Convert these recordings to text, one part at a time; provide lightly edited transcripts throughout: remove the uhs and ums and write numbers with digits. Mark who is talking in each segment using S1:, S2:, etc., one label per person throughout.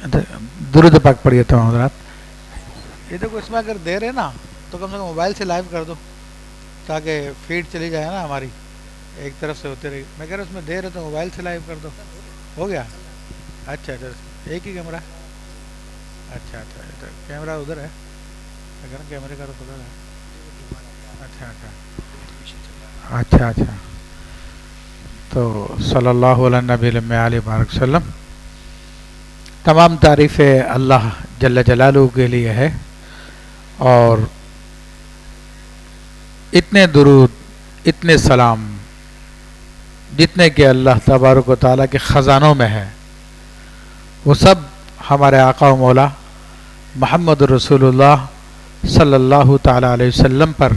S1: درود پاک پڑھیے تمام حضرات. یہ دیکھو اس میں اگر دے رہے نا تو کم سے کم موبائل سے لائیو کر دو تاکہ فیڈ چلی جائے نا ہماری ایک طرف سے ہوتی رہی. میں کہہ رہا ہوں اس میں دے رہے تو موبائل سے لائیو کر دو. ہو گیا. اچھا اچھا ایک ہی کیمرہ. اچھا اچھا ادھر کیمرہ ادھر ہے. اگر کیمرے کا تو ادھر ہے. اچھا اچھا اچھا اچھا. تو صلی اللہ علیہ نبی علیہ بارک وسلم. تمام تعریفیں اللہ جل جلالہ کے لیے ہے اور اتنے درود اتنے سلام جتنے کہ اللہ تبارک و تعالیٰ کے خزانوں میں ہے وہ سب ہمارے آقا و مولا محمد رسول اللہ صلی اللہ تعالیٰ علیہ وسلم پر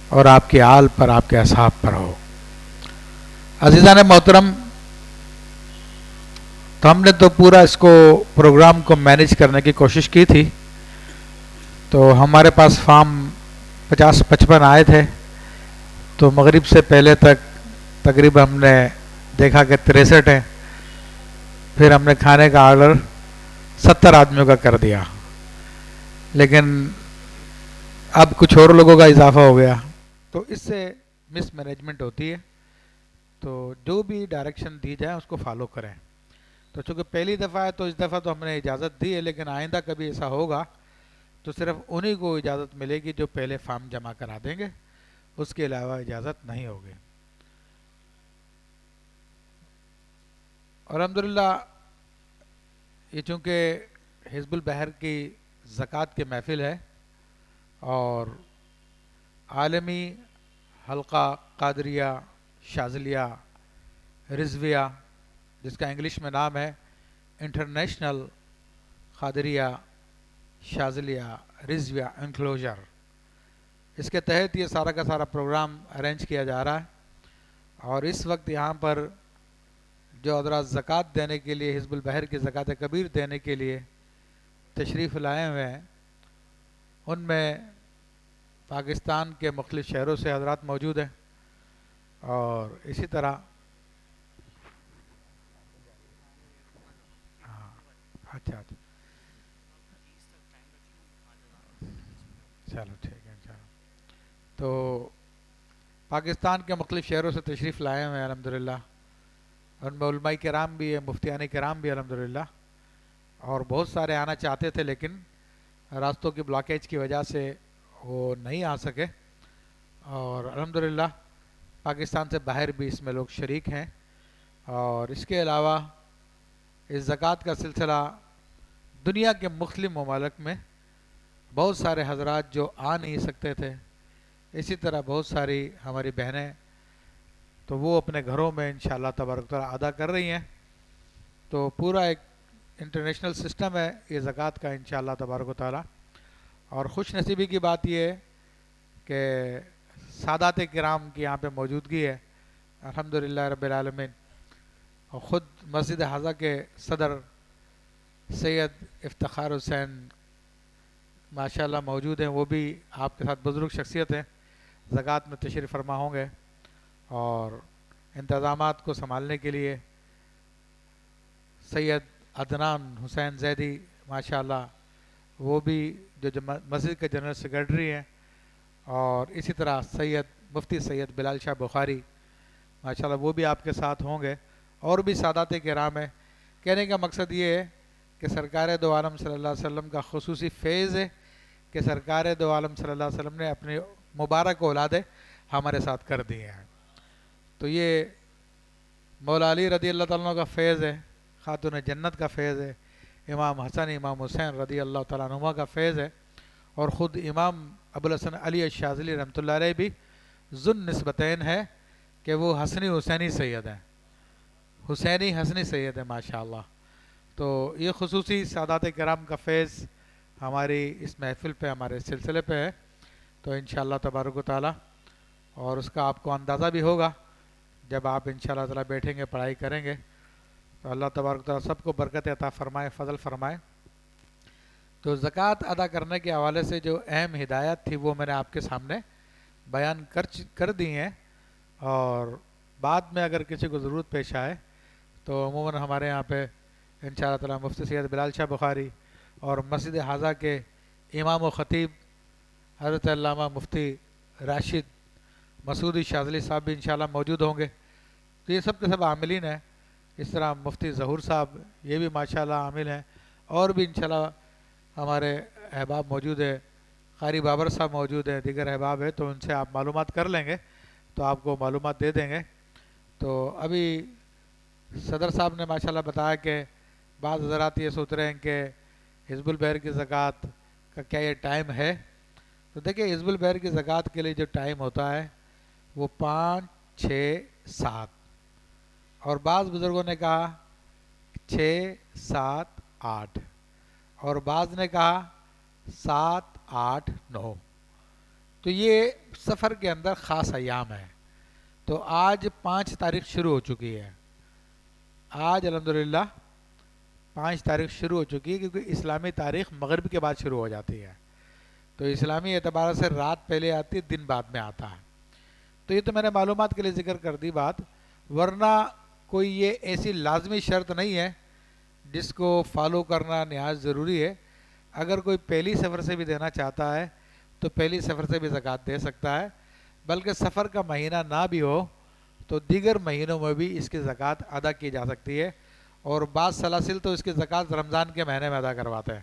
S1: اور آپ کے آل پر آپ کے اصحاب پر ہو. عزیزان محترم، تو ہم نے تو پورا اس کو پروگرام کو مینیج کرنے کی کوشش کی تھی. تو ہمارے پاس فارم 50-55 آئے تھے تو مغرب سے پہلے تک تقریباً ہم نے دیکھا کہ 63 ہیں. پھر ہم نے کھانے کا آرڈر 70 آدمیوں کا کر دیا، لیکن اب کچھ اور لوگوں کا اضافہ ہو گیا تو اس سے مس مینجمنٹ ہوتی ہے. تو جو بھی ڈائریکشن دی جائے اس کو فالو کریں. تو چونکہ پہلی دفعہ ہے تو اس دفعہ تو ہم نے اجازت دی ہے، لیکن آئندہ کبھی ایسا ہوگا تو صرف انہی کو اجازت ملے گی جو پہلے فارم جمع کرا دیں گے، اس کے علاوہ اجازت نہیں ہوگی. اور الحمدللہ یہ چونکہ حزب البحر کی زکوٰۃ کی محفل ہے اور عالمی حلقہ قادریہ شاذلیہ رضویہ، جس کا انگلش میں نام ہے انٹرنیشنل قادریہ شاذلیہ رضویہ انکلوجر، اس کے تحت یہ سارا کا سارا پروگرام ارینج کیا جا رہا ہے. اور اس وقت یہاں پر جو حضرات زکوٰۃ دینے کے لیے حزب البحر کی زکوٰۃ کبیر دینے کے لیے تشریف لائے ہوئے ہیں، ان میں پاکستان کے مختلف شہروں سے حضرات موجود ہیں. اور اسی طرح اچھا اچھا چلو ٹھیک ہے انشاءاللہ. تو پاکستان کے مختلف شہروں سے تشریف لائے ہوئے ہیں الحمدللہ. ان میں علماء کرام بھی ہیں، مفتیان کرام بھی الحمدللہ. اور بہت سارے آنا چاہتے تھے لیکن راستوں کی بلاکیج کی وجہ سے وہ نہیں آ سکے. اور الحمدللہ پاکستان سے باہر بھی اس میں لوگ شریک ہیں. اور اس کے علاوہ اس زکوٰۃ کا سلسلہ دنیا کے مختلف ممالک میں بہت سارے حضرات جو آ نہیں سکتے تھے، اسی طرح بہت ساری ہماری بہنیں تو وہ اپنے گھروں میں انشاءاللہ تبارک تعالیٰ ادا کر رہی ہیں. تو پورا ایک انٹرنیشنل سسٹم ہے یہ زکوٰۃ کا انشاءاللہ تبارک و تعالیٰ. اور خوش نصیبی کی بات یہ ہے کہ سادات کرام کی یہاں پہ موجودگی ہے الحمدللہ رب العالمین. اور خود مسجد حضا کے صدر سید افتخار حسین ماشاءاللہ موجود ہیں. وہ بھی آپ کے ساتھ بزرگ شخصیت ہیں، زکوٰۃ میں تشریف فرما ہوں گے. اور انتظامات کو سنبھالنے کے لیے سید عدنان حسین زیدی ماشاءاللہ وہ بھی جو مسجد کے جنرل سیکرٹری ہیں. اور اسی طرح مفتی سید بلال شاہ بخاری ماشاءاللہ وہ بھی آپ کے ساتھ ہوں گے. اور بھی سادات کرام ہیں. کہنے کا مقصد یہ ہے کہ سرکار دو عالم صلی اللہ علیہ وسلم کا خصوصی فیض ہے کہ سرکار دو عالم صلی اللہ علیہ وسلم نے اپنی مبارک اولادیں ہمارے ساتھ کر دی ہیں. تو یہ مولا علی رضی اللہ تعالیٰ عنہ کا فیض ہے، خاتون جنت کا فیض ہے، امام حسن امام حسین رضی اللہ تعالیٰ عنہما کا فیض ہے. اور خود امام ابوالحسن علی الشاذلی رحمۃ اللہ علیہ بھی ذو نسبتین ہے کہ وہ حسنی حسینی سید ہیں، حسینی حسنی سید ہیں ماشاءاللہ. تو یہ خصوصی سادات کرام کا فیض ہماری اس محفل پہ ہمارے سلسلے پہ ہے. تو انشاءاللہ تبارک و تعالیٰ اور اس کا آپ کو اندازہ بھی ہوگا جب آپ انشاءاللہ تعالیٰ بیٹھیں گے پڑھائی کریں گے. تو اللہ تبارک و تعالیٰ سب کو برکت عطا فرمائے، فضل فرمائے. تو زکوٰۃ ادا کرنے کے حوالے سے جو اہم ہدایات تھی وہ میں نے آپ کے سامنے بیان کر دی ہیں. اور بعد میں اگر کسی کو ضرورت پیش آئے تو عموماً ہمارے یہاں پہ انشاءاللہ تعالی مفتی سید بلال شاہ بخاری اور مسجد حاضہ کے امام و خطیب حضرت علامہ مفتی راشد مسعودی شاذلی صاحب بھی انشاءاللہ موجود ہوں گے. تو یہ سب کے سب عاملین ہیں. اس طرح مفتی ظہور صاحب یہ بھی ماشاءاللہ عامل ہیں, اور بھی انشاءاللہ ہمارے احباب موجود ہے. قاری بابر صاحب موجود ہیں, دیگر احباب ہیں, تو ان سے آپ معلومات کر لیں گے تو آپ کو معلومات دے دیں گے. تو ابھی صدر صاحب نے ماشاءاللہ بتایا کہ بعض حضرات یہ سوچ رہے ہیں کہ حزب البحر کی زکوٰۃ کا کیا یہ ٹائم ہے. تو دیکھیں حزب البحر کی زکوٰۃ کے لیے جو ٹائم ہوتا ہے وہ 5 6 7, اور بعض بزرگوں نے کہا 6 7 8, اور بعض نے کہا 7 8 9. تو یہ سفر کے اندر خاص ایام ہے. تو آج 5 تاریخ شروع ہو چکی ہے. آج الحمدللہ 5 تاریخ شروع ہو چکی ہے, کیونکہ اسلامی تاریخ مغرب کے بعد شروع ہو جاتی ہے. تو اسلامی اعتبار سے رات پہلے آتی ہے, دن بعد میں آتا ہے. تو یہ تو میں نے معلومات کے لیے ذکر کر دی بات, ورنہ کوئی یہ ایسی لازمی شرط نہیں ہے جس کو فالو کرنا نہایت ضروری ہے. اگر کوئی پہلی سفر سے بھی دینا چاہتا ہے تو پہلی سفر سے بھی زکوٰۃ دے سکتا ہے, بلکہ سفر کا مہینہ نہ بھی ہو تو دیگر مہینوں میں بھی اس کی زکوٰۃ ادا کی جا سکتی ہے. اور بعض سلاسل تو اس کی زکوٰۃ رمضان کے مہینے میں ادا کرواتے ہیں,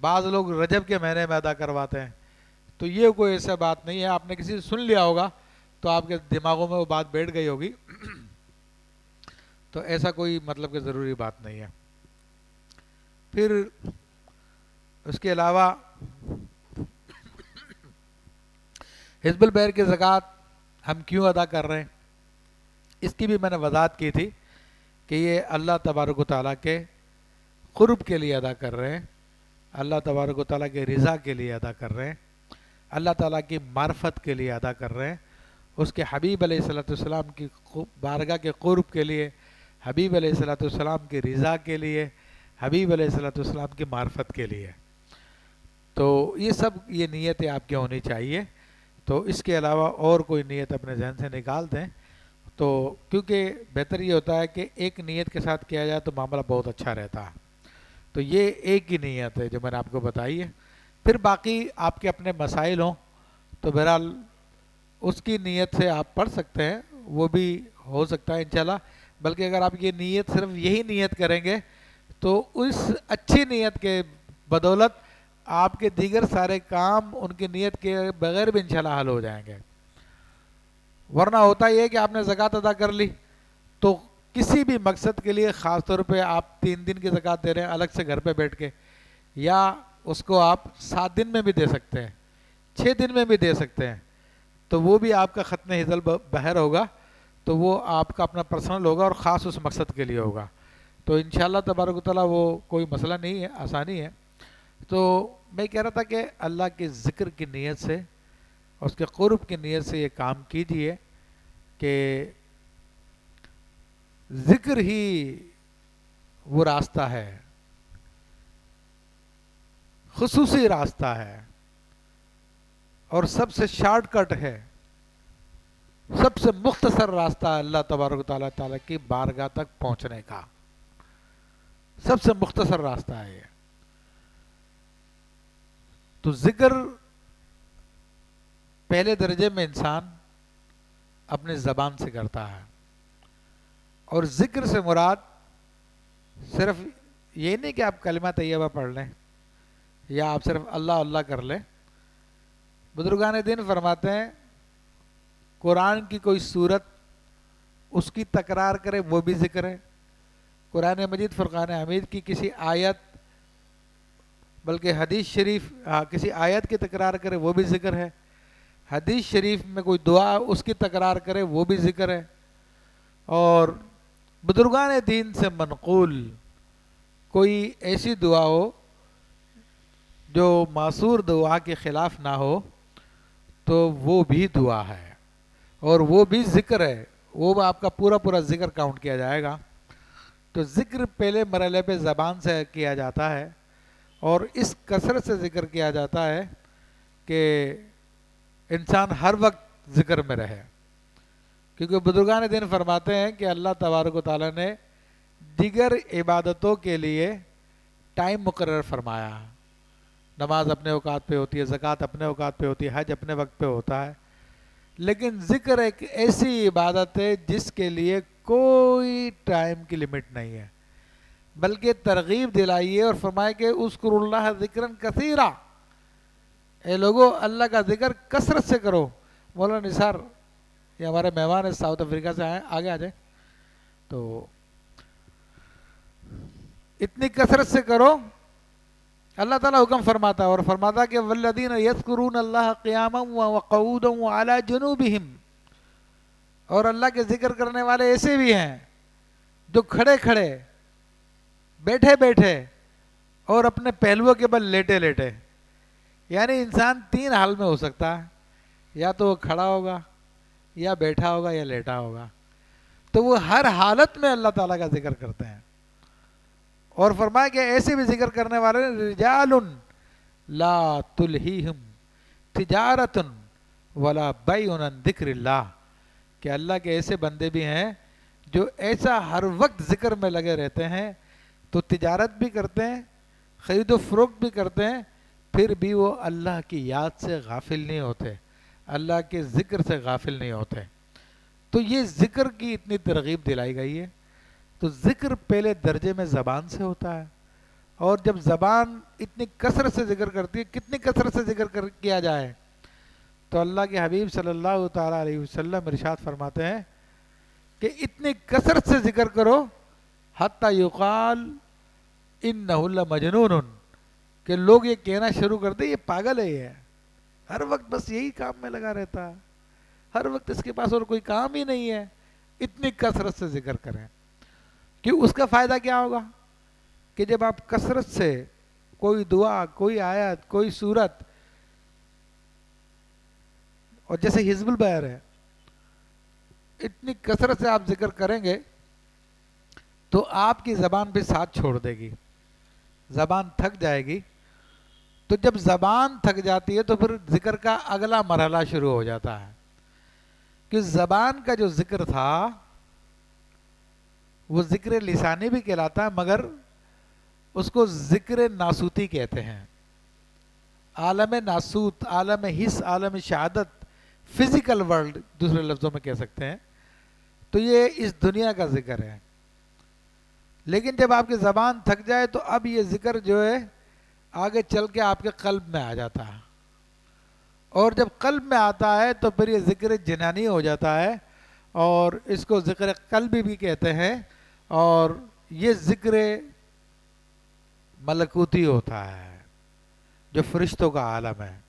S1: بعض لوگ رجب کے مہینے میں ادا کرواتے ہیں. تو یہ کوئی ایسا بات نہیں ہے. آپ نے کسی سے سن لیا ہوگا تو آپ کے دماغوں میں وہ بات بیٹھ گئی ہوگی. تو ایسا کوئی مطلب کہ ضروری بات نہیں ہے. پھر اس کے علاوہ حزب البحر کی زکوٰۃ ہم کیوں ادا کر رہے ہیں, اس کی بھی میں نے وضاحت کی تھی کہ یہ اللہ تبارک و تعالیٰ کے قرب کے لیے ادا کر رہے ہیں, اللہ تبارک و تعالیٰ کے رضا کے لیے ادا کر رہے ہیں, اللہ تعالیٰ کی معرفت کے لیے ادا کر رہے ہیں, اس کے حبیب علیہ الصلوۃ والسلام کی بارگاہ کے قرب کے لیے, حبیب علیہ الصلوۃ والسلام کی رضا کے لیے, حبیب علیہ الصلوۃ والسلام کی معرفت کے لیے. تو یہ سب یہ نیتیں آپ کی ہونی چاہیے. تو اس کے علاوہ اور کوئی نیت اپنے ذہن سے نکال دیں, تو کیونکہ بہتر یہ ہوتا ہے کہ ایک نیت کے ساتھ کیا جائے تو معاملہ بہت اچھا رہتا ہے. تو یہ ایک ہی نیت ہے جو میں نے آپ کو بتائی ہے. پھر باقی آپ کے اپنے مسائل ہوں تو بہرحال اس کی نیت سے آپ پڑھ سکتے ہیں, وہ بھی ہو سکتا ہے انشاءاللہ. بلکہ اگر آپ یہ نیت صرف یہی نیت کریں گے تو اس اچھی نیت کے بدولت آپ کے دیگر سارے کام ان کی نیت کے بغیر بھی انشاءاللہ حل ہو جائیں گے. ورنہ ہوتا یہ ہے کہ آپ نے زکوٰۃ ادا کر لی تو کسی بھی مقصد کے لیے, خاص طور پہ آپ 3 دن کی زکوٰۃ دے رہے ہیں الگ سے گھر پہ بیٹھ کے, یا اس کو آپ 7 دن میں بھی دے سکتے ہیں, 6 دن میں بھی دے سکتے ہیں, تو وہ بھی آپ کا ختم حزب البحر ہوگا. تو وہ آپ کا اپنا پرسنل ہوگا اور خاص اس مقصد کے لیے ہوگا. تو انشاءاللہ تبارک و تعالیٰ وہ کوئی مسئلہ نہیں ہے, آسانی ہے. تو میں کہہ رہا تھا کہ اللہ کے ذکر کی نیت سے, اس کے قرب کی نیت سے یہ کام کیجئے کہ ذکر ہی وہ راستہ ہے, خصوصی راستہ ہے, اور سب سے شارٹ کٹ ہے, سب سے مختصر راستہ ہے اللہ تبارک و تعالیٰ کی بارگاہ تک پہنچنے کا. سب سے مختصر راستہ ہے یہ. تو ذکر پہلے درجے میں انسان اپنے زبان سے کرتا ہے, اور ذکر سے مراد صرف یہ نہیں کہ آپ کلمہ طیبہ پڑھ لیں یا آپ صرف اللہ اللہ کر لیں. بزرگان دین فرماتے ہیں قرآن کی کوئی صورت اس کی تکرار کرے وہ بھی ذکر ہے. قرآن مجید فرقان حمید کی کسی آیت, بلکہ حدیث شریف کسی آیت کی تکرار کرے وہ بھی ذکر ہے. حدیث شریف میں کوئی دعا اس کی تکرار کرے وہ بھی ذکر ہے. اور بزرگان دین سے منقول کوئی ایسی دعا ہو جو معصور دعا کے خلاف نہ ہو تو وہ بھی دعا ہے اور وہ بھی ذکر ہے. وہ آپ کا پورا پورا ذکر کاؤنٹ کیا جائے گا. تو ذکر پہلے مرحلے پہ زبان سے کیا جاتا ہے, اور اس کثرت سے ذکر کیا جاتا ہے کہ انسان ہر وقت ذکر میں رہے. کیونکہ بزرگان دین فرماتے ہیں کہ اللہ تبارک و تعالیٰ نے دیگر عبادتوں کے لیے ٹائم مقرر فرمایا. نماز اپنے اوقات پہ ہوتی ہے، زکوٰۃ اپنے اوقات پہ ہوتی ہے، حج اپنے وقت پہ ہوتا ہے. لیکن ذکر ایک ایسی عبادت ہے جس کے لیے کوئی ٹائم کی لمٹ نہیں ہے، بلکہ ترغیب دلائیے اور فرمائے کہ اذکروا اللہ ذکرا کثیرا، اے لوگو اللہ کا ذکر کثرت سے کرو. مولانا نثار یہ ہمارے مہمان ہیں، ساؤتھ افریقہ سے آئے، آگے آ جائیں. تو اتنی کثرت سے کرو. اللہ تعالیٰ حکم فرماتا ہے اور فرماتا کہ والذین یذکرون اللہ قیاما وقعودا وعلی جنوبہم، اور اللہ کے ذکر کرنے والے ایسے بھی ہیں جو کھڑے کھڑے، بیٹھے بیٹھے اور اپنے پہلوؤں کے بل لیٹے لیٹے. یعنی انسان تین حال میں ہو سکتا ہے، یا تو وہ کھڑا ہوگا، یا بیٹھا ہوگا، یا لیٹا ہوگا. تو وہ ہر حالت میں اللہ تعالیٰ کا ذکر کرتے ہیں. اور فرمایا کہ ایسے بھی ذکر کرنے والے رجال لا تلہیہم تجارت ولا بیع عن ذکر اللہ، کہ اللہ کے ایسے بندے بھی ہیں جو ایسا ہر وقت ذکر میں لگے رہتے ہیں، تو تجارت بھی کرتے ہیں، خرید و فروخت بھی کرتے ہیں، پھر بھی وہ اللہ کی یاد سے غافل نہیں ہوتے، اللہ کے ذکر سے غافل نہیں ہوتے. تو یہ ذکر کی اتنی ترغیب دلائی گئی ہے. تو ذکر پہلے درجے میں زبان سے ہوتا ہے، اور جب زبان اتنی کثرت سے ذکر کرتی ہے، کتنی کثرت سے ذکر کیا جائے، تو اللہ کے حبیب صلی اللہ تعالیٰ علیہ وسلم ارشاد فرماتے ہیں کہ اتنی کثرت سے ذکر کرو حتی یقال انہ لمجنون، کہ لوگ یہ کہنا شروع کر دیں یہ پاگل ہے، یہ ہر وقت بس یہی کام میں لگا رہتا ہے، ہر وقت اس کے پاس اور کوئی کام ہی نہیں ہے. اتنی کثرت سے ذکر کریں. کہ اس کا فائدہ کیا ہوگا کہ جب آپ کثرت سے کوئی دعا، کوئی آیت، کوئی سورت، اور جیسے حزب البحر ہے، اتنی کثرت سے آپ ذکر کریں گے تو آپ کی زبان بھی ساتھ چھوڑ دے گی، زبان تھک جائے گی. تو جب زبان تھک جاتی ہے تو پھر ذکر کا اگلا مرحلہ شروع ہو جاتا ہے. کہ زبان کا جو ذکر تھا وہ ذکر لسانی بھی کہلاتا ہے، مگر اس کو ذکر ناسوتی کہتے ہیں. عالم ناسوت، عالم حس، عالم شہادت، فزیکل ورلڈ دوسرے لفظوں میں کہہ سکتے ہیں. تو یہ اس دنیا کا ذکر ہے. لیکن جب آپ کی زبان تھک جائے تو اب یہ ذکر جو ہے آگے چل کے آپ کے قلب میں آ جاتا ہے، اور جب قلب میں آتا ہے تو پھر یہ ذکر جنانی ہو جاتا ہے، اور اس کو ذکر قلبی بھی کہتے ہیں. اور یہ ذکر ملکوتی ہوتا ہے جو فرشتوں کا عالم ہے.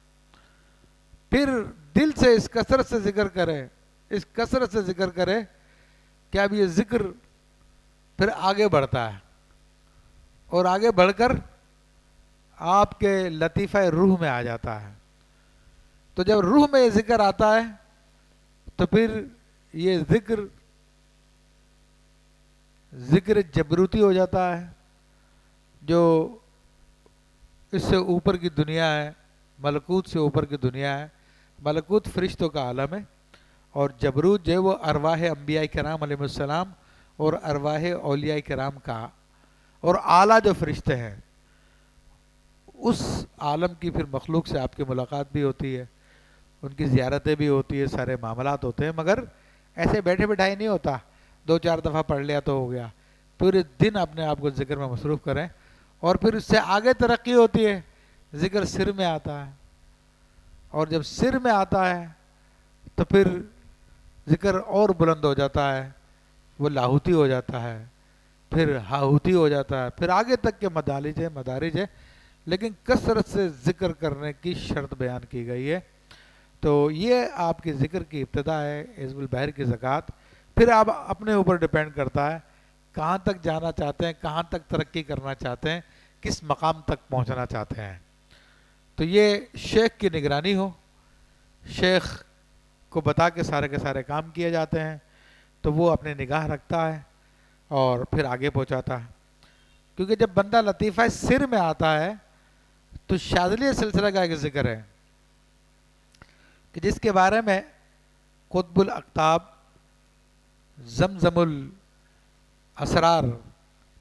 S1: پھر دل سے اس کثرت سے ذکر کرے، اس کثرت سے ذکر کرے کہ اب یہ ذکر پھر آگے بڑھتا ہے، اور آگے بڑھ کر آپ کے لطیفہ روح میں آ جاتا ہے. تو جب روح میں یہ ذکر آتا ہے تو پھر یہ ذکر جبروتی ہو جاتا ہے، جو اس سے اوپر کی دنیا ہے، ملکوت سے اوپر کی دنیا ہے. ملکوت فرشتوں کا عالم ہے، اور جبروت جو ہے وہ ارواح انبیاء کرام علیہ السلام اور ارواح اولیاء کرام کا، اور اعلیٰ جو فرشتے ہیں اس عالم کی پھر مخلوق سے آپ کی ملاقات بھی ہوتی ہے، ان کی زیارتیں بھی ہوتی ہے، سارے معاملات ہوتے ہیں. مگر ایسے بیٹھے بٹھائے نہیں ہوتا، 2-4 دفعہ پڑھ لیا تو ہو گیا. پورے دن اپنے آپ کو ذکر میں مصروف کریں. اور پھر اس سے آگے ترقی ہوتی ہے، ذکر سر میں آتا ہے، اور جب سر میں آتا ہے تو پھر ذکر اور بلند ہو جاتا ہے، وہ لاہوتی ہو جاتا ہے، پھر ہاہوتی ہو جاتا ہے، پھر آگے تک کے مدارج ہے. لیکن کثرت سے ذکر کرنے کی شرط بیان کی گئی ہے. تو یہ آپ کی ذکر کی ابتدا ہے، حزب البحر کی زکوٰۃ. پھر آپ اپنے اوپر ڈیپینڈ کرتا ہے کہاں تک جانا چاہتے ہیں، کہاں تک ترقی کرنا چاہتے ہیں، کس مقام تک پہنچنا چاہتے ہیں. تو یہ شیخ کی نگرانی ہو، شیخ کو بتا کے سارے کام کیے جاتے ہیں، تو وہ اپنے نگاہ رکھتا ہے اور پھر آگے پہنچاتا ہے. کیونکہ جب بندہ لطیفہ سر میں آتا ہے تو شاذلی سلسلہ کا ایک ذکر ہے کہ جس کے بارے میں قطب الاقطاب، زمزم الاسرار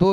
S1: 2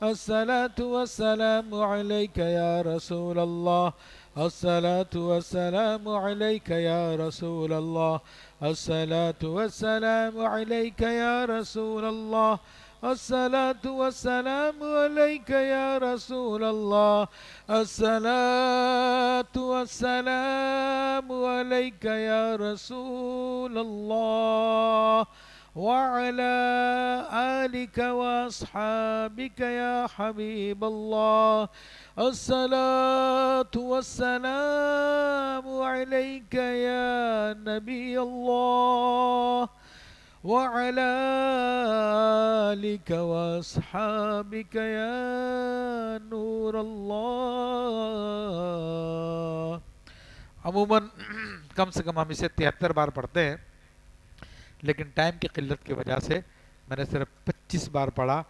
S1: الصلاة والسلام عليك يا رسول الله. الصلاة والسلام عليك يا رسول الله. الصلاة والسلام عليك يا رسول الله. الصلاة والسلام عليك يا رسول الله. الصلاة والسلام عليك يا رسول الله وعلى آلك وأصحابك يا حبيب الله. الصلاة والسلام عليك يا نبي الله وعلى آلك وأصحابك يا نور الله. عموماً کم سے کم ہم اسے 73 بار پڑھتے ہیں، لیکن ٹائم کی قلت کی وجہ سے میں نے صرف 25 بار پڑھا،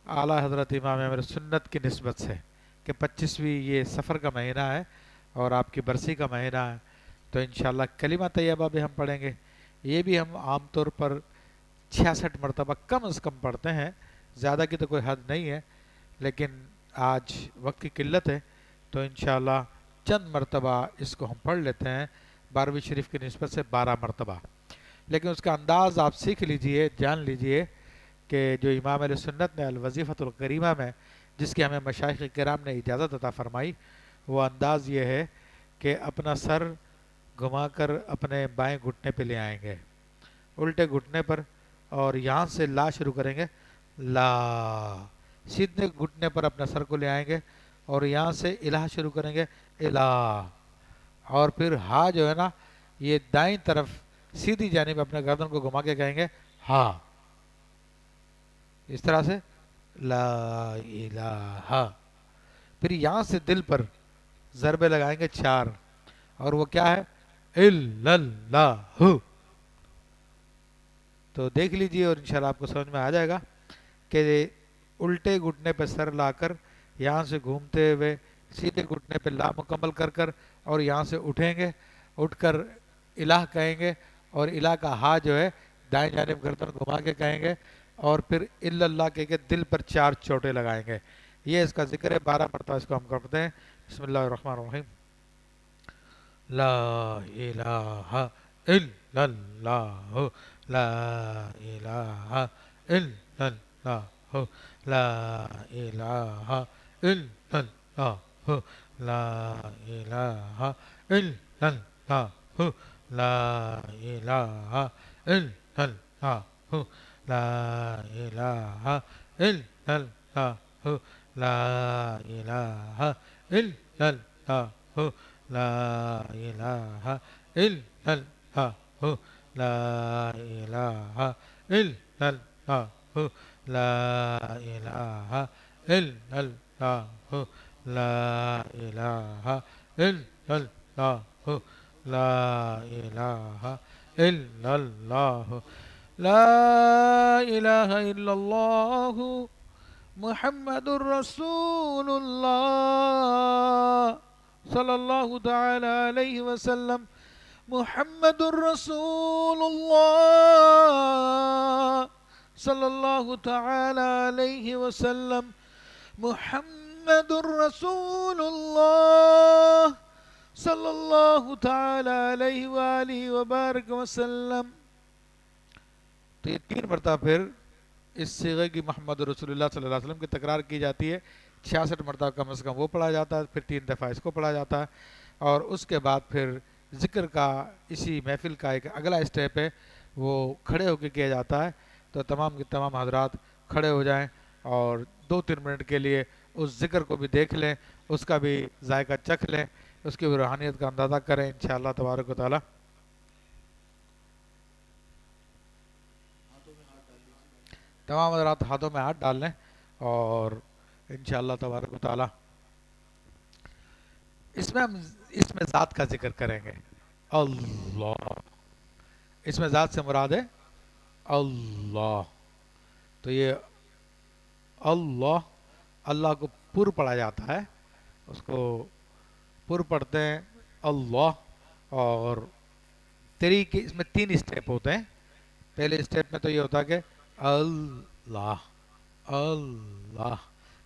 S1: اعلیٰ حضرت امام امیر سنت کی نسبت سے، کہ 25ویں یہ سفر کا مہینہ ہے اور آپ کی برسی کا مہینہ ہے، تو انشاءاللہ کلمہ طیبہ بھی ہم پڑھیں گے. یہ بھی ہم عام طور پر 66 مرتبہ کم از کم پڑھتے ہیں، زیادہ کی تو کوئی حد نہیں ہے، لیکن آج وقت کی قلت ہے تو انشاءاللہ چند مرتبہ اس کو ہم پڑھ لیتے ہیں، 12ویں شریف کی نسبت سے 12 مرتبہ. لیکن اس کا انداز آپ سیکھ لیجئے، جان لیجئے کہ جو امام علیہ سنت نے الوظیفۃ الکریمہ میں جس کی ہمیں مشائخ کرام نے اجازت عطا فرمائی، وہ انداز یہ ہے کہ اپنا سر گھما کر اپنے بائیں گھٹنے پہ لے آئیں گے، الٹے گھٹنے پر، اور یہاں سے لا شروع کریں گے، لا. سیدھے گھٹنے پر اپنا سر کو لے آئیں گے اور یہاں سے الہ شروع کریں گے، الہ. اور پھر ہا جو ہے نا، یہ دائیں طرف سیدھی جانب اپنے گردن کو گھما کے کہیں گے ہا، اس طرح سے لا الہ. پھر یہاں سے دل پر ضربے لگائیں گے 4، اور وہ کیا ہے، اللہ. تو دیکھ لیجئے اور انشاءاللہ آپ کو سمجھ میں آ جائے گا کہ الٹے گھٹنے پہ سر لا کر، یہاں سے گھومتے ہوئے سیدھے گھٹنے پہ لا مکمل کر کر، اور یہاں سے اٹھیں گے، اٹھ کر الہ کہیں گے، اور الہ کا ہا جو ہے دائیں جانب گردن گھما کے کہیں گے، اور پھر اللہ کہہ کے دل پر 4 چوٹے لگائیں گے. یہ اس کا ذکر ہے، 12 مرتبہ اس کو ہم کرتے ہیں. بسم اللہ الرحمن الرحیم. لا الہ الا اللہ، لا الہ الا اللہ، لا الہ الا اللہ، لا الہ الا اللہ، لا الہ الا اللہ، لا الہ الا اللہ، لا الہ الا اللہ، لا الہ الا اللہ، لا الہ الا اللہ، لا الہ الا اللہ، لا الہ الا اللہ، لا الہ الا اللہ، لا الہ الا اللہ محمد الرسول اللہ صلی اللہ تعالی علیہ وسلم. محمد الرسول اللہ صلی اللہ تعالی علیہ وسلم. محمد الرسول اللہ صلی اللہ تعالی علیہ وآلہ وبارک وسلم. تو یہ 3 مرتبہ پھر اس صیغے کی محمد رسول اللہ صلی اللہ علیہ وسلم کی تکرار کی جاتی ہے. 66 مرتبہ کم از کم وہ پڑھا جاتا ہے، پھر 3 دفعہ اس کو پڑھا جاتا ہے، اور اس کے بعد پھر ذکر کا اسی محفل کا ایک اگلا اسٹیپ ہے، وہ کھڑے ہو کے کیا جاتا ہے. تو تمام کے تمام حضرات کھڑے ہو جائیں اور 2-3 منٹ کے لیے اس ذکر کو بھی دیکھ لیں، اس کا بھی ذائقہ چکھ لیں، اس کی بھی روحانیت کا اندازہ کریں انشاءاللہ تبارک و تعالی. تمام حضرات ہاتھوں میں ہاتھ ڈال لیں اور انشاءاللہ تبارک و تعالی اس میں ہم اس میں ذات کا ذکر کریں گے. اللہ، اس میں ذات سے مراد ہے اللہ. تو یہ اللہ، اللہ کو پر پڑھا جاتا ہے، اس کو پر پڑھتے ہیں اللہ. اور طریقے اس میں 3 اسٹیپ ہوتے ہیں. پہلے اسٹیپ میں تو یہ ہوتا ہے کہ اللہ اللہ.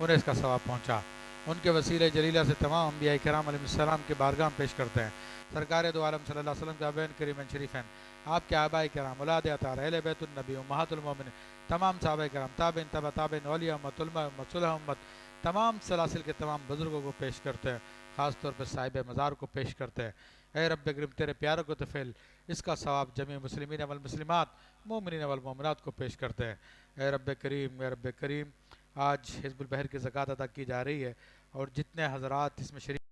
S1: انہیں اس کا ثواب پہنچا۔ ان کے وسیلہ جلیلہ سے تمام انبیاء کرام علیہ السلام کے بارگاہ میں پیش کرتے ہیں۔ سرکار دو عالم صلی اللہ علیہ وسلم کے ابین کریم شریفین، آپ کے آباء کرام، اولاد اطہار، اہل بیت النبی، امہات المومنین، تمام صحابہ کرام، تابعین، تبع تابعین، اولیاء امت، علماء امت، صلح امت، تمام سلاسل کے تمام بزرگوں کو پیش کرتے ہیں، خاص طور پہ صاحب مزار کو پیش کرتے ہیں۔ اے رب کریم تیرے پیاروں کو تفیل اس کا ثواب جمیع مسلمین والمسلمات، مومنین والمومنات کو پیش کرتے ہیں۔ اے رب کریم، اے رب کریم، آج حزب البحر کی زکوٰۃ ادا کی جا رہی ہے، اور جتنے حضرات اس میں شریک